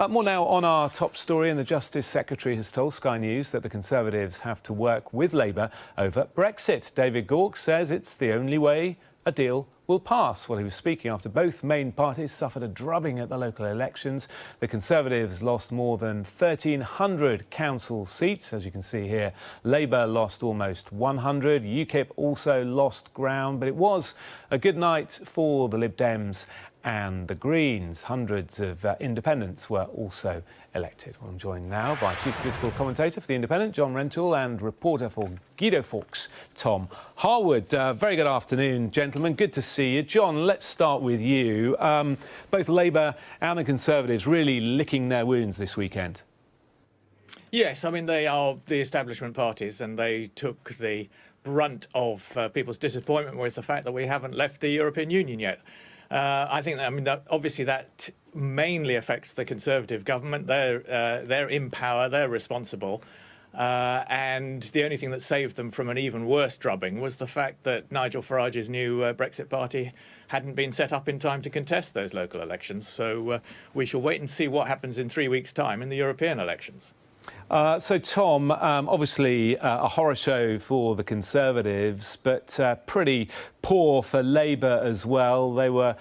More now on our top story, and the Justice Secretary has told Sky News that the Conservatives have to work with Labour over Brexit. David Gauke says it's the only way a deal will pass. Well, he was speaking after both main parties suffered a drubbing at the local elections. The Conservatives lost more than 1,300 council seats, as you can see here. Labour lost almost 100. UKIP also lost ground, but it was a good night for the Lib Dems and the Greens. Hundreds of independents were also elected. Well, I'm joined now by Chief Political Commentator for The Independent, John Rentoul, and reporter for Guido Fawkes, Tom Harwood. Very good afternoon, gentlemen. Good to see you. John, let's start with you. Both Labour and the Conservatives really licking their wounds this weekend. Yes, I mean, they are the establishment parties, and they took the brunt of people's disappointment with the fact that we haven't left the European Union yet. I think that obviously that mainly affects the Conservative government. They're in power, they're responsible, and the only thing that saved them from an even worse drubbing was the fact that Nigel Farage's new Brexit party hadn't been set up in time to contest those local elections. So we shall wait and see what happens in 3 weeks' time in the European elections. So, Tom, obviously a horror show for the Conservatives, but pretty poor for Labour as well. They were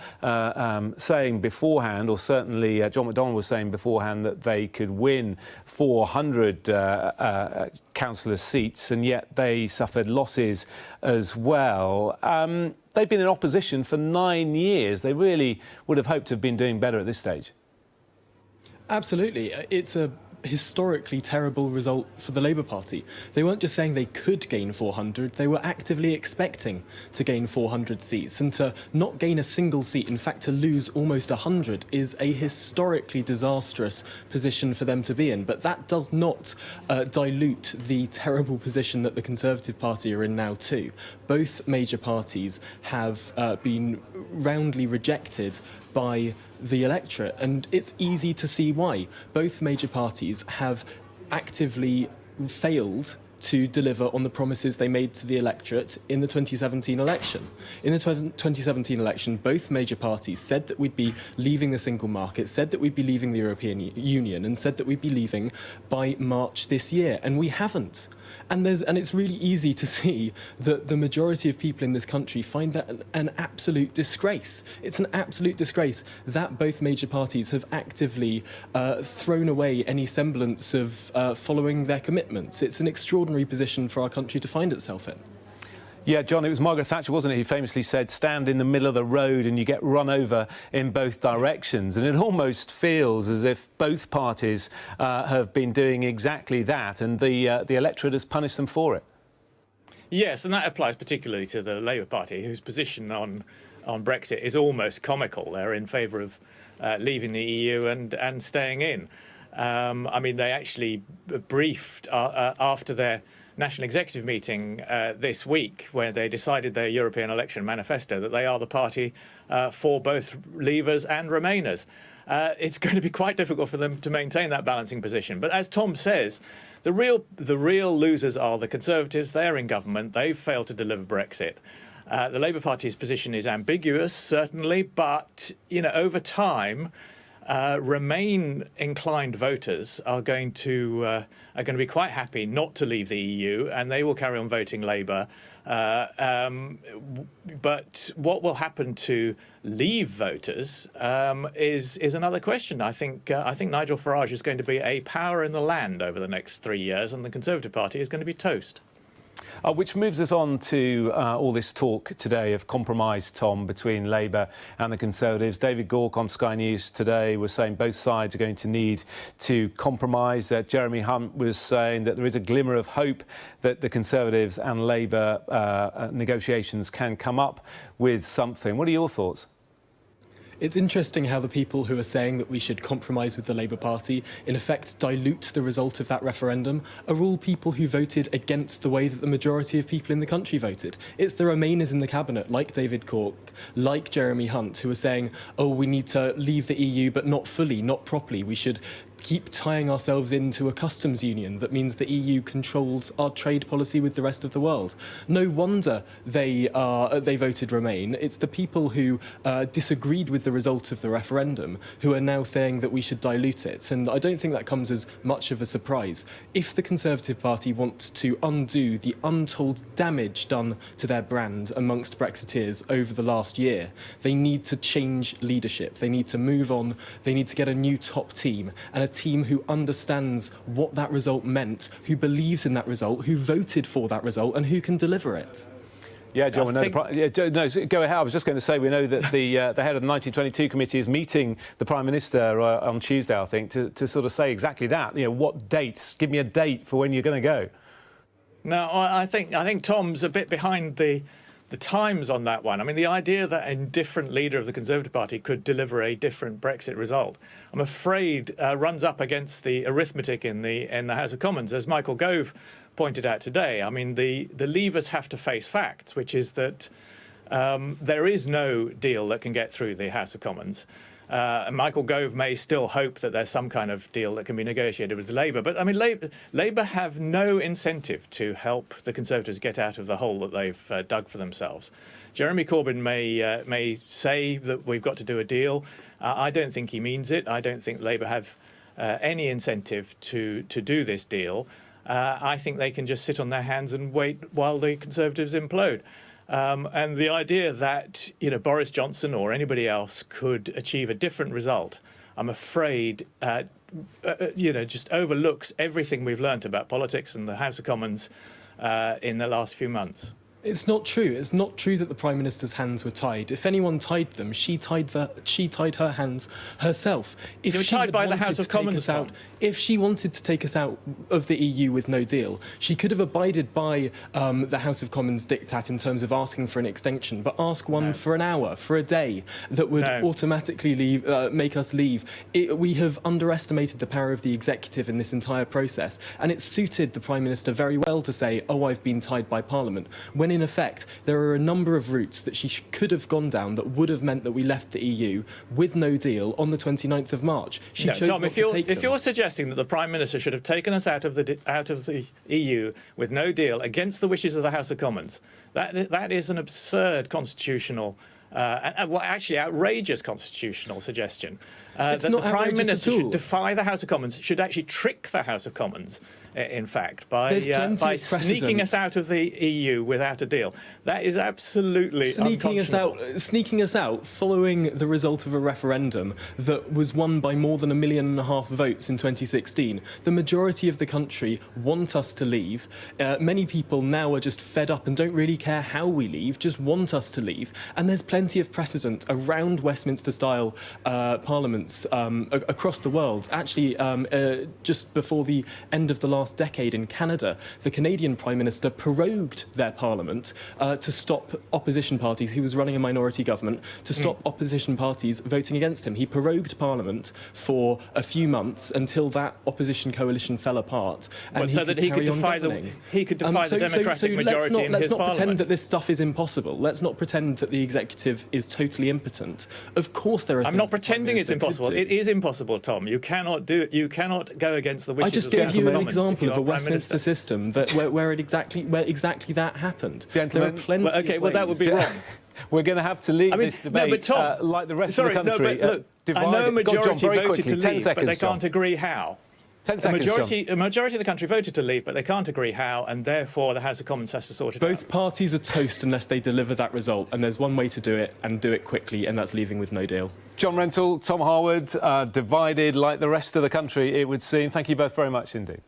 saying beforehand, or certainly John McDonnell was saying beforehand, that they could win 400 councillor seats, and yet they suffered losses as well. They've been in opposition for 9 years. They really would have hoped to have been doing better at this stage. Absolutely. It's a historically terrible result for the Labour Party. They weren't just saying they could gain 400, they were actively expecting to gain 400 seats, and to not gain a single seat, in fact to lose almost 100, is a historically disastrous position for them to be in. But that does not dilute the terrible position that the Conservative Party are in now too. Both major parties have been roundly rejected by the electorate, and it's easy to see why. Both major parties have actively failed to deliver on the promises they made to the electorate in the 2017 election. In the 2017 election, both major parties said that we'd be leaving the single market, said that we'd be leaving the European Union, and said that we'd be leaving by March this year, and we haven't. And it's really easy to see that the majority of people in this country find that an absolute disgrace. It's an absolute disgrace that both major parties have actively thrown away any semblance of following their commitments. It's an extraordinary position for our country to find itself in. Yeah, John, it was Margaret Thatcher, wasn't it, who famously said, stand in the middle of the road and you get run over in both directions. And it almost feels as if both parties have been doing exactly that, and the electorate has punished them for it. Yes, and that applies particularly to the Labour Party, whose position on Brexit is almost comical. They're in favour of leaving the EU and staying in. I mean, they actually briefed after their National Executive meeting this week, where they decided their European election manifesto that they are the party for both Leavers and Remainers. It's going to be quite difficult for them to maintain that balancing position. But as Tom says, the real losers are the Conservatives. They're in government. They've failed to deliver Brexit. The Labour Party's position is ambiguous, certainly, but over time, Remain-inclined voters are going to be quite happy not to leave the EU, and they will carry on voting Labour. But what will happen to Leave voters is another question. I think Nigel Farage is going to be a power in the land over the next 3 years, and the Conservative Party is going to be toast. Which moves us on to all this talk today of compromise, Tom, between Labour and the Conservatives. David Gauke on Sky News today was saying both sides are going to need to compromise. Jeremy Hunt was saying that there is a glimmer of hope that the Conservatives and Labour negotiations can come up with something. What are your thoughts? It's interesting how the people who are saying that we should compromise with the Labour Party, in effect dilute the result of that referendum, are all people who voted against the way that the majority of people in the country voted. It's the Remainers in the cabinet, like David Gauke, like Jeremy Hunt, who are saying, oh, we need to leave the EU, but not fully, not properly. We should keep tying ourselves into a customs union that means the EU controls our trade policy with the rest of the world. No wonder they voted Remain. It's the people who disagreed with the result of the referendum who are now saying that we should dilute it. And I don't think that comes as much of a surprise. If the Conservative Party wants to undo the untold damage done to their brand amongst Brexiteers over the last year, they need to change leadership. They need to move on. They need to get a new top team, and a team who understands what that result meant, who believes in that result, who voted for that result, and who can deliver it. Yeah, John, no, go ahead. I was just going to say, we know that the head of the 1922 committee is meeting the Prime Minister on Tuesday, I think, to sort of say exactly that. You know, what dates? Give me a date for when you're going to go. No, I think Tom's a bit behind the times on that one. I mean, the idea that a different leader of the Conservative Party could deliver a different Brexit result, I'm afraid, runs up against the arithmetic in the House of Commons, as Michael Gove pointed out today. I mean, the Leavers have to face facts, which is that there is no deal that can get through the House of Commons. And Michael Gove may still hope that there's some kind of deal that can be negotiated with Labour. But, I mean, Labour have no incentive to help the Conservatives get out of the hole that they've dug for themselves. Jeremy Corbyn may say that we've got to do a deal. I don't think he means it. I don't think Labour have any incentive to do this deal. I think they can just sit on their hands and wait while the Conservatives implode. And the idea that, you know, Boris Johnson or anybody else could achieve a different result, I'm afraid, you know, just overlooks everything we've learnt about politics and the House of Commons in the last few months. It's not true. It's not true that the Prime Minister's hands were tied. If anyone tied them, she tied her hands herself. If they were tied by the House of Commons, Tom. If she wanted to take us out of the EU with no deal, she could have abided by the House of Commons diktat in terms of asking for an extension, but ask one for an hour, for a day, that would automatically make us leave. We have underestimated the power of the executive in this entire process, and it suited the Prime Minister very well to say, oh, I've been tied by Parliament, when in effect there are a number of routes that she could have gone down that would have meant that we left the EU with no deal on the 29th of March. She chose Tom, not to take them. If you're suggesting that the Prime Minister should have taken us out of the EU with no deal against the wishes of the House of Commons, that is an absurd constitutional well, actually outrageous constitutional suggestion. That the Prime Minister should defy the House of Commons, should actually trick the House of Commons, in fact, by sneaking us out of the EU without a deal. That is absolutely unconscionable. Sneaking us out following the result of a referendum that was won by more than 1.5 million votes in 2016. The majority of the country want us to leave. Many people now are just fed up and don't really care how we leave, just want us to leave. And there's plenty of precedent around Westminster-style parliaments across the world. Actually, just before the end of the last decade in Canada, the Canadian Prime Minister prorogued their parliament to stop opposition parties. He was running a minority government to stop opposition parties voting against him. He prorogued parliament for a few months until that opposition coalition fell apart, and so that he could defy the democratic majority in his parliament. Let's not pretend that this stuff is impossible. Let's not pretend that the executive is totally impotent. Of course, there are. I'm not pretending it's impossible. It is impossible, Tom. You cannot do it. You cannot go against the wishes I just of the gave you an Commons example of a Westminster system that where exactly that happened. Gentlemen, there are plenty okay, of well, that would be wrong. We're going to have to leave this debate Tom, like the rest of the country. No, but look, I know a majority voted to leave, but they can't agree how. 10 seconds, a majority of the country voted to leave, but they can't agree how, and therefore the House of Commons has to sort it out. Both parties are toast unless they deliver that result, and there's one way to do it, and do it quickly, and that's leaving with no deal. John Rentoul, Tom Harwood, divided like the rest of the country, it would seem. Thank you both very much indeed.